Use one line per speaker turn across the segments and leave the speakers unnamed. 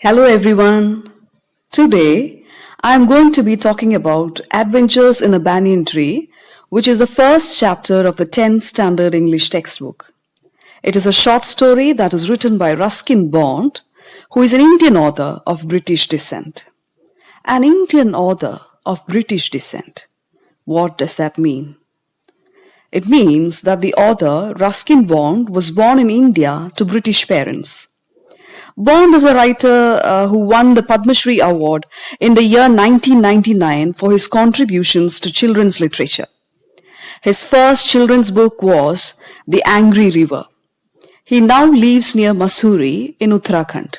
Hello everyone. Today I am going to be talking about Adventures in a Banyan Tree, which is the first chapter of the 10th Standard English textbook. It is a short story that is written by Ruskin Bond, who is an Indian author of British descent. An Indian author of British descent. What does that mean? It means that the author, Ruskin Bond, was born in India to British parents. Bond is a writer who won the Padma Shri Award in the year 1999 for his contributions to children's literature. His first children's book was The Angry River. He now lives near Mussoorie in Uttarakhand.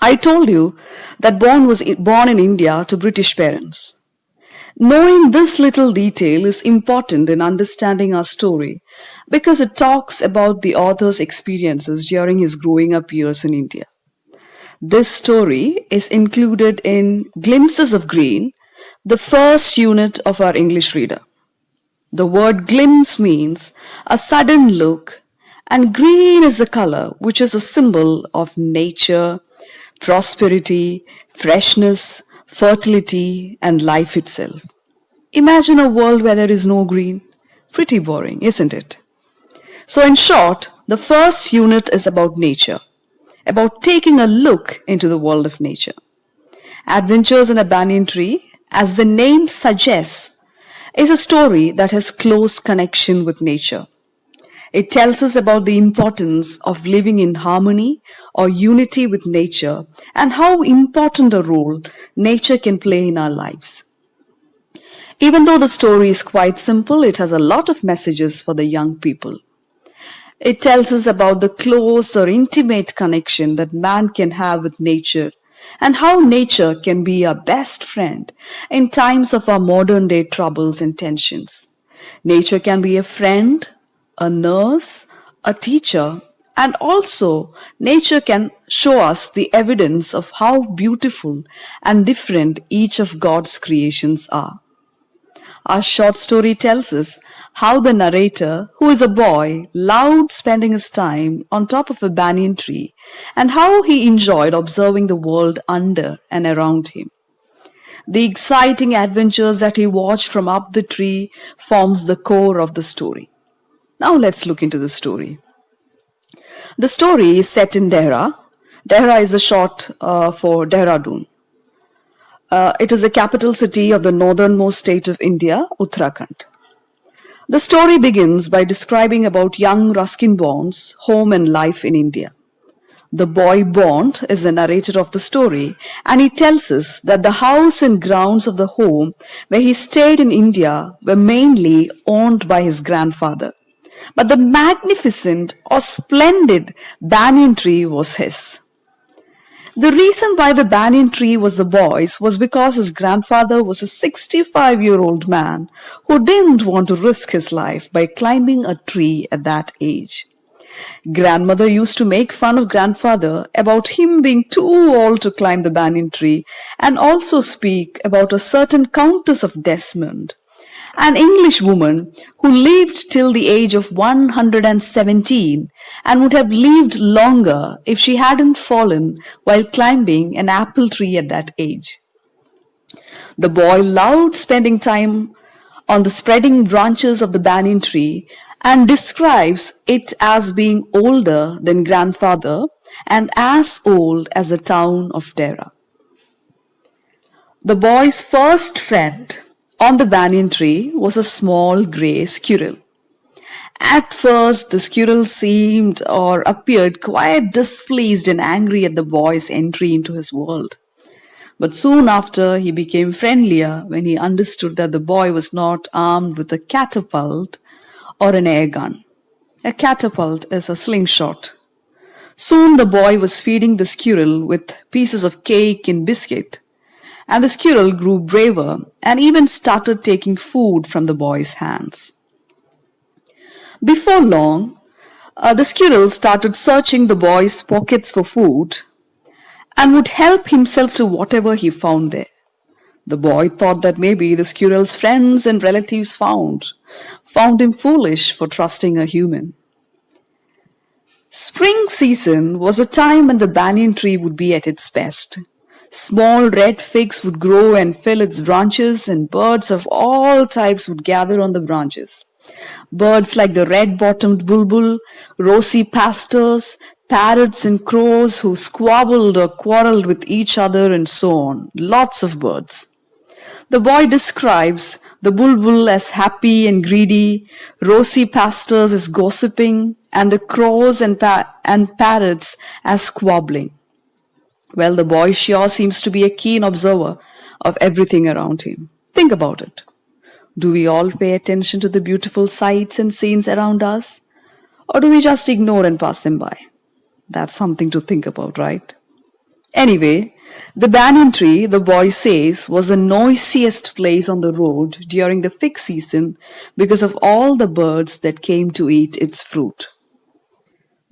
I told you that Bond was born in India to British parents. Knowing this little detail is important in understanding our story because it talks about the author's experiences during his growing up years in India. This story is included in Glimpses of Green, the first unit of our English reader. The word glimpse means a sudden look, and green is the color which is a symbol of nature, prosperity, freshness, fertility, and life itself. Imagine a world where there is no green. Pretty boring, isn't it? So in short, the first unit is about nature, about taking a look into the world of nature. Adventures in a Banyan Tree, as the name suggests, is a story that has close connection with nature. It tells us about the importance of living in harmony or unity with nature and how important a role nature can play in our lives. Even though the story is quite simple, it has a lot of messages for the young people. It tells us about the close or intimate connection that man can have with nature and how nature can be our best friend in times of our modern day troubles and tensions. Nature can be a friend, a nurse, a teacher, and also nature can show us the evidence of how beautiful and different each of God's creations are. Our short story tells us how the narrator, who is a boy, loved spending his time on top of a banyan tree and how he enjoyed observing the world under and around him. The exciting adventures that he watched from up the tree forms the core of the story. Now let's look into the story. The story is set in Dehra. Dehra is a short for Dehradun. It is the capital city of the northernmost state of India, Uttarakhand. The story begins by describing about young Ruskin Bond's home and life in India. The boy Bond is the narrator of the story, and he tells us that the house and grounds of the home where he stayed in India were mainly owned by his grandfather. But the magnificent or splendid banyan tree was his. The reason why the banyan tree was the boy's was because his grandfather was a 65-year-old man who didn't want to risk his life by climbing a tree at that age. Grandmother used to make fun of grandfather about him being too old to climb the banyan tree and also speak about a certain Countess of Desmond, an English woman who lived till the age of 117 and would have lived longer if she hadn't fallen while climbing an apple tree at that age. The boy loved spending time on the spreading branches of the banyan tree and describes it as being older than grandfather and as old as the town of Dehra. The boy's first friend on the banyan tree was a small grey squirrel. At first, the squirrel seemed or appeared quite displeased and angry at the boy's entry into his world. But soon after, he became friendlier when he understood that the boy was not armed with a catapult or an air gun. A catapult is a slingshot. Soon the boy was feeding the squirrel with pieces of cake and biscuit, and the squirrel grew braver and even started taking food from the boy's hands. Before long, the squirrel started searching the boy's pockets for food and would help himself to whatever he found there. The boy thought that maybe the squirrel's friends and relatives found him foolish for trusting a human. Spring season was a time when the banyan tree would be at its best. Small red figs would grow and fill its branches, and birds of all types would gather on the branches. Birds like the red-bottomed bulbul, rosy pastors, parrots and crows who squabbled or quarreled with each other and so on. Lots of birds. The boy describes the bulbul as happy and greedy, rosy pastors as gossiping, and the crows and parrots as squabbling. Well, the boy sure seems to be a keen observer of everything around him. Think about it. Do we all pay attention to the beautiful sights and scenes around us? Or do we just ignore and pass them by? That's something to think about, right? Anyway, the banyan tree, the boy says, was the noisiest place on the road during the fig season because of all the birds that came to eat its fruit.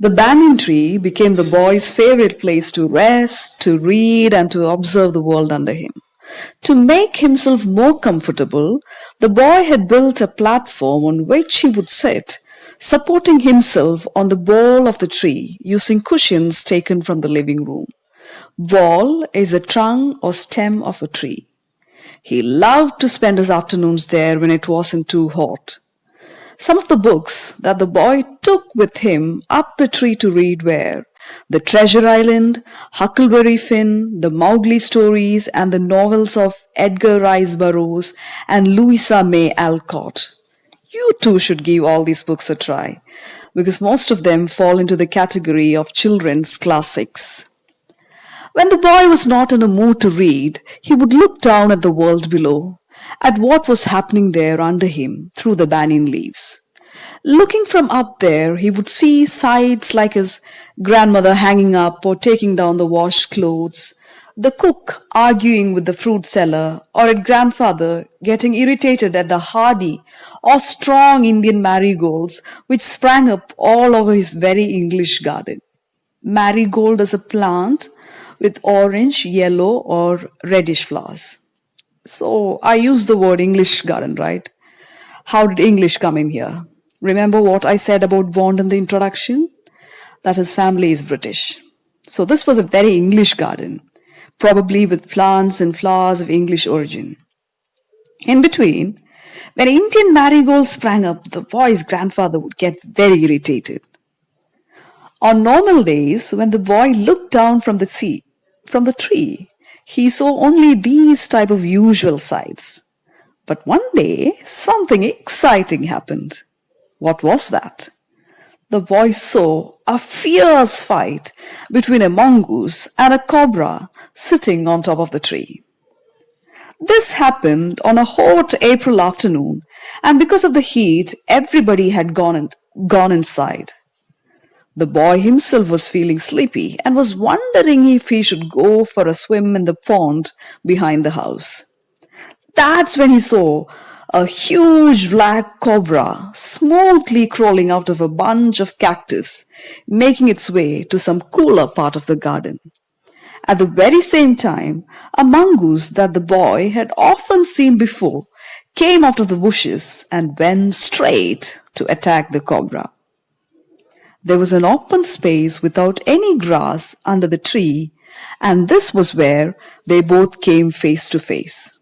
The banyan tree became the boy's favorite place to rest, to read, and to observe the world under him. To make himself more comfortable, the boy had built a platform on which he would sit, supporting himself on the bole of the tree using cushions taken from the living room. Bole is a trunk or stem of a tree. He loved to spend his afternoons there when it wasn't too hot. Some of the books that the boy took with him up the tree to read were The Treasure Island, Huckleberry Finn, the Mowgli stories, and the novels of Edgar Rice Burroughs and Louisa May Alcott. You too should give all these books a try, because most of them fall into the category of children's classics. When the boy was not in a mood to read, he would look down at the world below, at what was happening there under him through the banyan leaves. Looking from up there, he would see sights like his grandmother hanging up or taking down the washed clothes, the cook arguing with the fruit seller, or a grandfather getting irritated at the hardy or strong Indian marigolds which sprang up all over his very English garden. Marigold is a plant with orange, yellow, or reddish flowers. So I use the word English garden, right? How did English come in here? Remember what I said about Bond in the introduction? That his family is British. So this was a very English garden, probably with plants and flowers of English origin. In between, when Indian marigolds sprang up, the boy's grandfather would get very irritated. On normal days, when the boy looked down from the tree, he saw only these type of usual sights. But one day, something exciting happened. What was that? The boy saw a fierce fight between a mongoose and a cobra sitting on top of the tree. This happened on a hot April afternoon, and because of the heat, everybody had gone inside. The boy himself was feeling sleepy and was wondering if he should go for a swim in the pond behind the house. That's when he saw a huge black cobra smoothly crawling out of a bunch of cactus, making its way to some cooler part of the garden. At the very same time, a mongoose that the boy had often seen before came out of the bushes and went straight to attack the cobra. There was an open space without any grass under the tree, and this was where they both came face to face.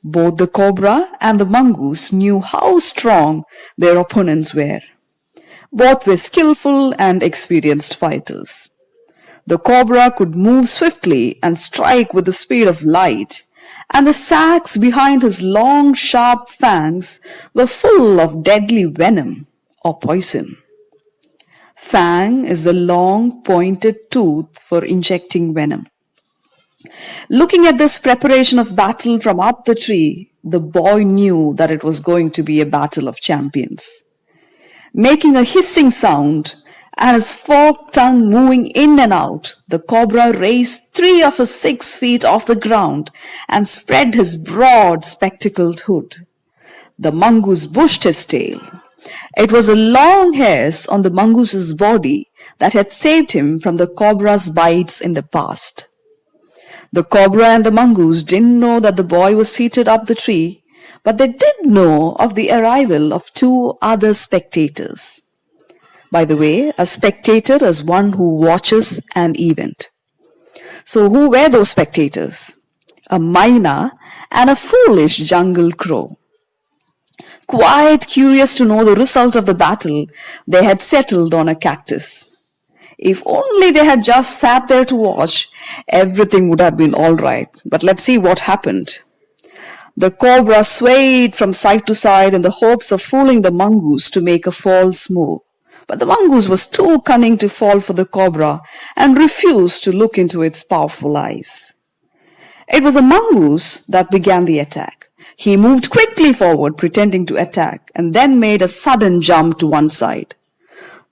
Both the cobra and the mongoose knew how strong their opponents were. Both were skillful and experienced fighters. The cobra could move swiftly and strike with the speed of light, and the sacs behind his long, sharp fangs were full of deadly venom or poison. Fang is the long, pointed tooth for injecting venom. Looking at this preparation of battle from up the tree, the boy knew that it was going to be a battle of champions. Making a hissing sound and his forked tongue moving in and out, the cobra raised 3 of his 6 feet off the ground and spread his broad spectacled hood. The mongoose bushed his tail. It was the long hairs on the mongoose's body that had saved him from the cobra's bites in the past. The cobra and the mongoose didn't know that the boy was seated up the tree, but they did know of the arrival of 2 other spectators. By the way, a spectator is one who watches an event. So who were those spectators? A myna and a foolish jungle crow. Quite curious to know the result of the battle, they had settled on a cactus. If only they had just sat there to watch, everything would have been all right. But let's see what happened. The cobra swayed from side to side in the hopes of fooling the mongoose to make a false move. But the mongoose was too cunning to fall for the cobra and refused to look into its powerful eyes. It was a mongoose that began the attack. He moved quickly forward, pretending to attack, and then made a sudden jump to one side.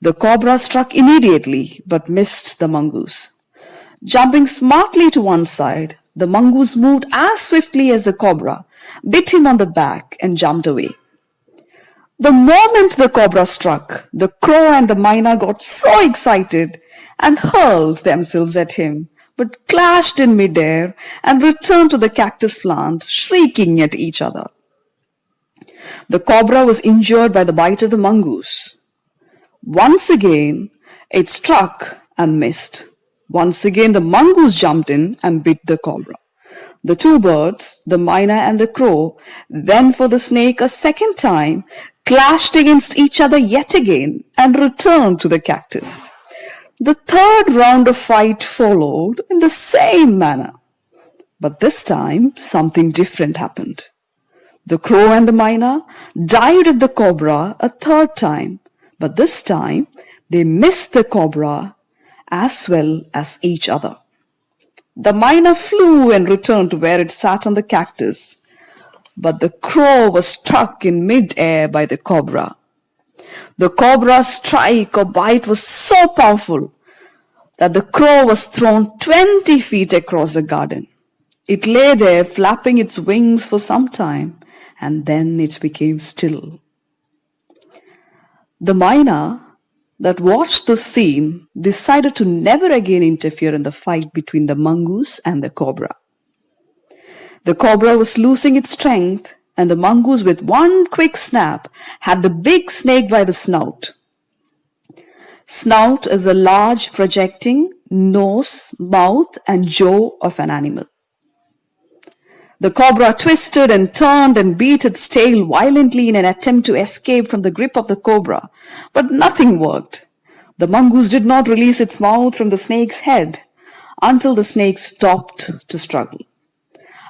The cobra struck immediately, but missed the mongoose. Jumping smartly to one side, the mongoose moved as swiftly as the cobra, bit him on the back, and jumped away. The moment the cobra struck, the crow and the myna got so excited and hurled themselves at him, but clashed in midair and returned to the cactus plant, shrieking at each other. The cobra was injured by the bite of the mongoose. Once again, it struck and missed. Once again, the mongoose jumped in and bit the cobra. The two birds, the myna and the crow, went for the snake a second time, clashed against each other yet again, and returned to the cactus. The third round of fight followed in the same manner. But this time, something different happened. The crow and the myna dived at the cobra a third time, but this time they missed the cobra as well as each other. The myna flew and returned to where it sat on the cactus, but the crow was struck in mid-air by the cobra. The cobra's strike or bite was so powerful that the crow was thrown 20 feet across the garden. It lay there flapping its wings for some time, and then it became still. The myna that watched the scene decided to never again interfere in the fight between the mongoose and the cobra. The cobra was losing its strength, and the mongoose, with one quick snap, had the big snake by the snout. Snout is a large projecting nose, mouth, and jaw of an animal. The cobra twisted and turned and beat its tail violently in an attempt to escape from the grip of the cobra, but nothing worked. The mongoose did not release its mouth from the snake's head until the snake stopped to struggle.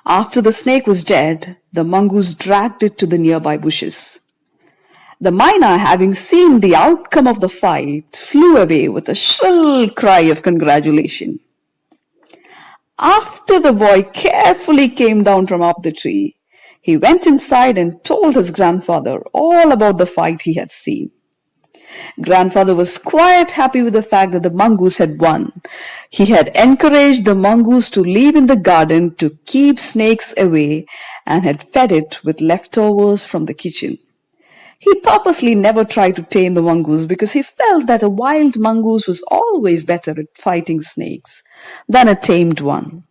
After the snake was dead, the mongoose dragged it to the nearby bushes. The myna, having seen the outcome of the fight, flew away with a shrill cry of congratulation. After the boy carefully came down from up the tree, he went inside and told his grandfather all about the fight he had seen. Grandfather was quite happy with the fact that the mongoose had won. He had encouraged the mongoose to live in the garden to keep snakes away and had fed it with leftovers from the kitchen. He purposely never tried to tame the mongoose because he felt that a wild mongoose was always better at fighting snakes than a tamed one.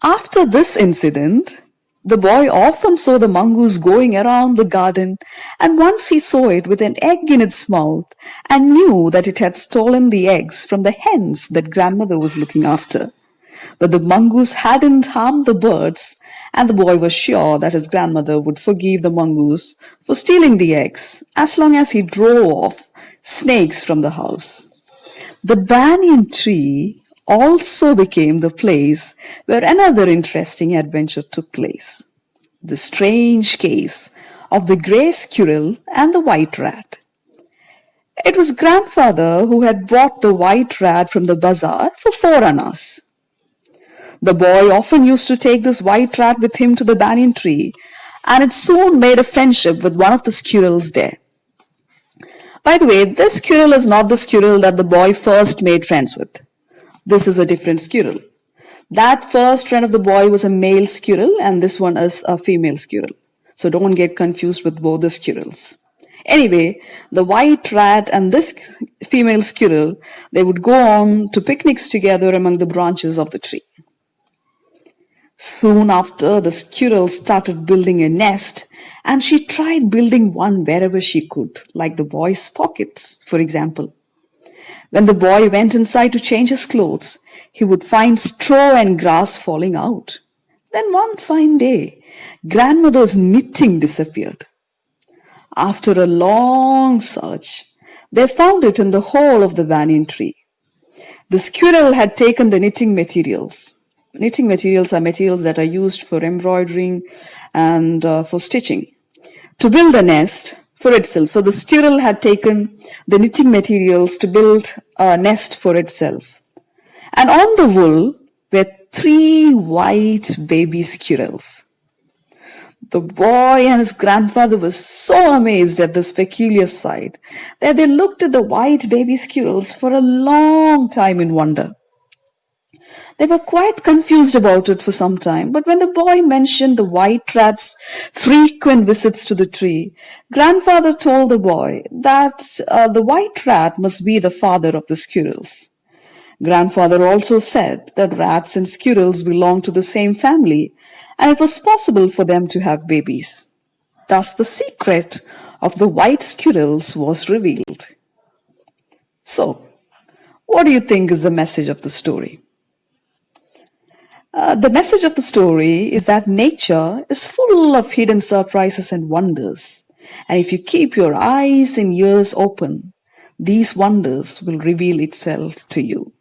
After this incident, the boy often saw the mongoose going around the garden, and once he saw it with an egg in its mouth and knew that it had stolen the eggs from the hens that grandmother was looking after. But the mongoose hadn't harmed the birds, and the boy was sure that his grandmother would forgive the mongoose for stealing the eggs as long as he drove off snakes from the house. The banyan tree also became the place where another interesting adventure took place. The strange case of the grey squirrel and the white rat. It was grandfather who had bought the white rat from the bazaar for 4 annas. The boy often used to take this white rat with him to the banyan tree, and it soon made a friendship with one of the squirrels there. By the way, this squirrel is not the squirrel that the boy first made friends with. This is a different squirrel. That first friend of the boy was a male squirrel, and this one is a female squirrel. So don't get confused with both the squirrels. Anyway, the white rat and this female squirrel, they would go on to picnics together among the branches of the tree. Soon after, the squirrel started building a nest And she tried building one wherever she could, like the boy's pockets, for example. When the boy went inside to change his clothes, he would find straw and grass falling out. Then one fine day, grandmother's knitting disappeared. After a long search, they found it in the hole of the banyan tree. The squirrel had taken the knitting materials. Knitting materials are materials that are used for embroidering and for stitching to build a nest for itself. So the squirrel had taken the knitting materials to build a nest for itself. And on the wool were three white baby squirrels. The boy and his grandfather were so amazed at this peculiar sight that they looked at the white baby squirrels for a long time in wonder. They were quite confused about it for some time, but when the boy mentioned the white rat's frequent visits to the tree, grandfather told the boy that the white rat must be the father of the squirrels. Grandfather also said that rats and squirrels belong to the same family, and it was possible for them to have babies. Thus, the secret of the white squirrels was revealed. So, what do you think is the message of the story? The message of the story is that nature is full of hidden surprises and wonders. And if you keep your eyes and ears open, these wonders will reveal itself to you.